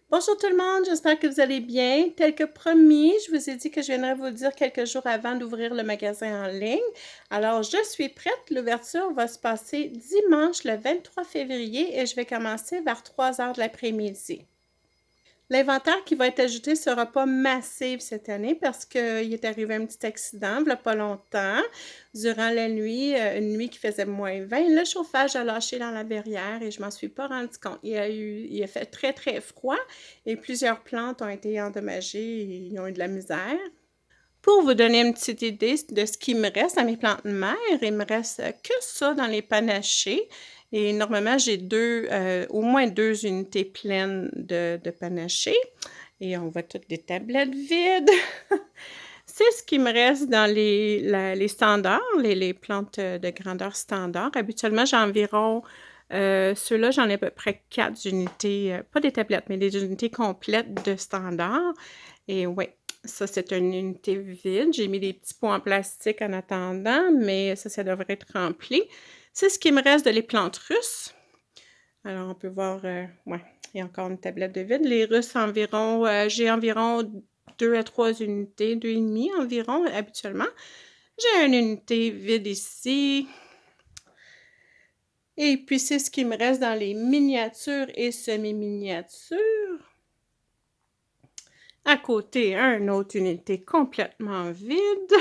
Bonjour tout le monde, j'espère que vous allez bien. Tel que promis, je vous ai dit que je viendrais vous le dire quelques jours avant d'ouvrir le magasin en ligne. Alors, je suis prête. L'ouverture va se passer dimanche le 23 février et je vais commencer vers 3 heures de l'après-midi. L'inventaire qui va être ajouté ne sera pas massif cette année parce qu'il est arrivé un petit accident il n'y a pas longtemps. Durant la nuit, une nuit qui faisait -20, le chauffage a lâché dans la verrière et je m'en suis pas rendu compte. Il a fait très, très froid et plusieurs plantes ont été endommagées et ils ont eu de la misère. Pour vous donner une petite idée de ce qui me reste à mes plantes mères, il me reste que ça dans les panachés. Et normalement, j'ai au moins 2 unités pleines de panachés. Et on voit toutes des tablettes vides. C'est ce qui me reste dans les standards, les plantes de grandeur standard. Habituellement, j'ai environ, ceux-là, j'en ai à peu près 4 unités, pas des tablettes, mais des unités complètes de standard. Et oui, ça, c'est une unité vide. J'ai mis des petits pots en plastique en attendant, mais ça devrait être rempli. C'est ce qui me reste de les plantes russes. Alors, on peut voir, ouais, il y a encore une tablette de vide. Les russes, j'ai environ 2 à 3 unités, 2,5 environ, habituellement. J'ai une unité vide ici. Et puis, c'est ce qui me reste dans les miniatures et semi-miniatures. À côté, une autre unité complètement vide.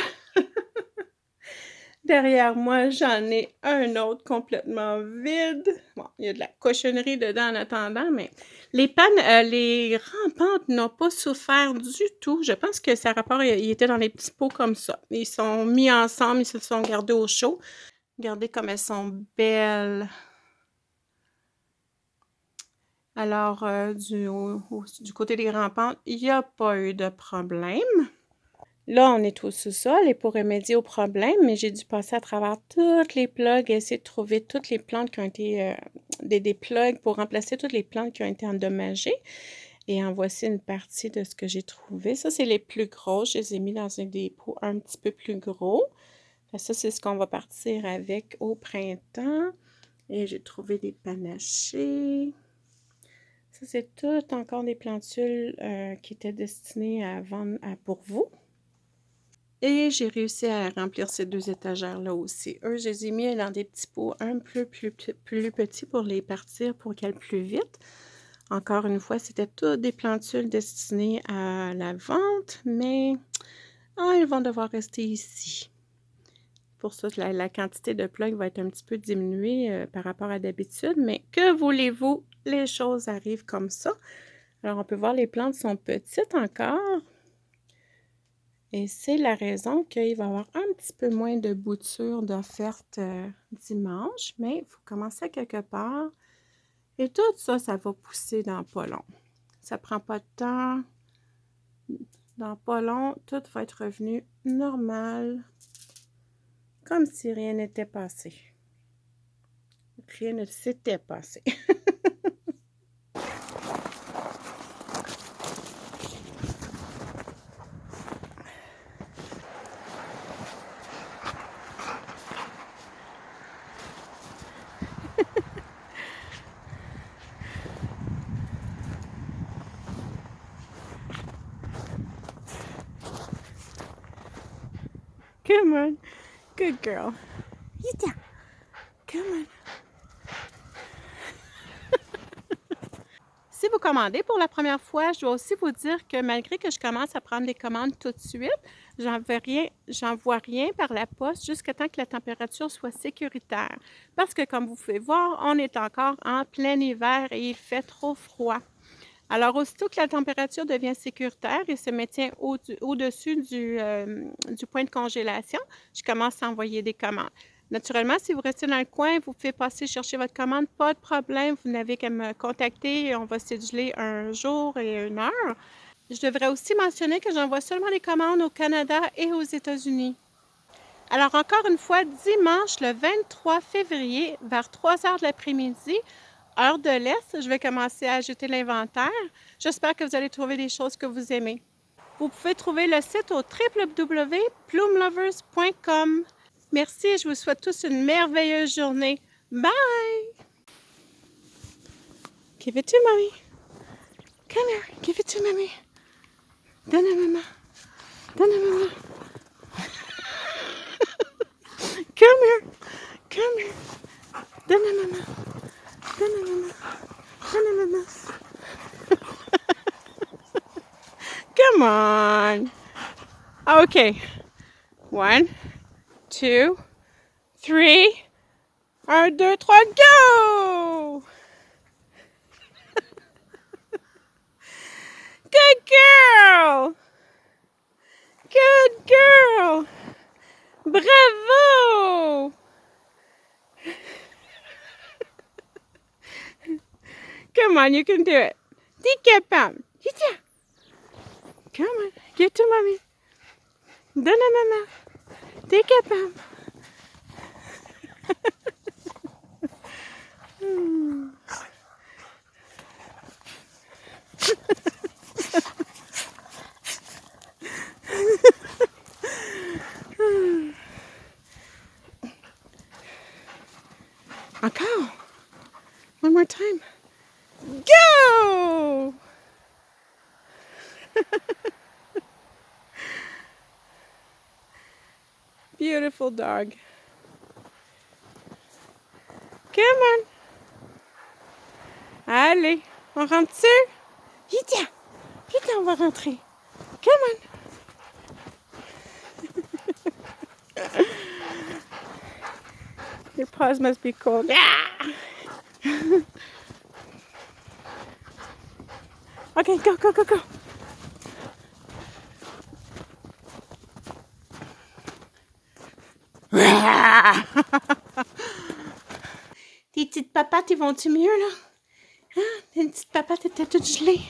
Derrière moi, j'en ai un autre complètement vide. Bon, il y a de la cochonnerie dedans en attendant, mais les rampantes n'ont pas souffert du tout. Je pense que ça rapport, ils étaient dans les petits pots comme ça. Ils sont mis ensemble, ils se sont gardés au chaud. Regardez comme elles sont belles. Alors, du côté des rampantes, il n'y a pas eu de problème. Là, on est au sous-sol et pour remédier au problème, mais j'ai dû passer à travers toutes les plugs et essayer de trouver toutes les plantes qui ont été, des plugs pour remplacer toutes les plantes qui ont été endommagées. Et en voici une partie de ce que j'ai trouvé. Ça, c'est les plus gros. Je les ai mis dans des pots un petit peu plus gros. Ça, c'est ce qu'on va partir avec au printemps. Et j'ai trouvé des panachés. Ça, c'est tout encore des plantules qui étaient destinées à vendre pour vous. Et j'ai réussi à remplir ces 2 étagères-là aussi. Eux, je les ai mis dans des petits pots un peu plus petits pour les partir pour qu'elles plus vite. Encore une fois, c'était toutes des plantules destinées à la vente, mais ils vont devoir rester ici. Pour ça, la quantité de plugs va être un petit peu diminuée par rapport à d'habitude, mais que voulez-vous, les choses arrivent comme ça. Alors, on peut voir les plantes sont petites encore. Et c'est la raison qu'il va y avoir un petit peu moins de boutures d'offertes dimanche, mais il faut commencer quelque part. Et tout ça, ça va pousser dans pas long. Ça prend pas de temps. Dans pas long, tout va être revenu normal, comme si rien n'était passé. Rien ne s'était passé. Come on. Good girl. Yita. Come on. Si vous commandez pour la première fois, je dois aussi vous dire que malgré que je commence à prendre des commandes tout de suite, j'envoie rien par la poste jusqu'à temps que la température soit sécuritaire. Parce que comme vous pouvez voir, on est encore en plein hiver et il fait trop froid. Alors, aussitôt que la température devient sécuritaire et se maintient au-dessus du point de congélation, je commence à envoyer des commandes. Naturellement, si vous restez dans le coin, vous pouvez passer chercher votre commande, pas de problème. Vous n'avez qu'à me contacter et on va céduler un jour et une heure. Je devrais aussi mentionner que j'envoie seulement les commandes au Canada et aux États-Unis. Alors, encore une fois, dimanche le 23 février, vers 3 heures de l'après-midi, heure de l'Est, je vais commencer à ajouter l'inventaire. J'espère que vous allez trouver des choses que vous aimez. Vous pouvez trouver le site au www.plumelovers.com. Merci et je vous souhaite tous une merveilleuse journée. Bye! Give it to mommy. Come here. Give it to mommy. Donne à maman. Donne à maman. Come here. Come here. Donne à maman. Donne à maman. Donne à maman. Come on. Okay. 1, 2, 3. 1, 2, 3, go! Good girl! Good girl! Bravo! Come on, you can do it. T'es capable. Tiens. Come on, give to mommy. Donne à maman. T'es capable. Encore. One more time. Go! Beautiful dog. Come on. Allez, on rentre dessus? Viens, on va rentrer. Come on. Your paws must be cold. Ah! Okay, go. Tes petites papates, ils vont-tu mieux, là? Hein? Tes petites papates étaient toutes gelées.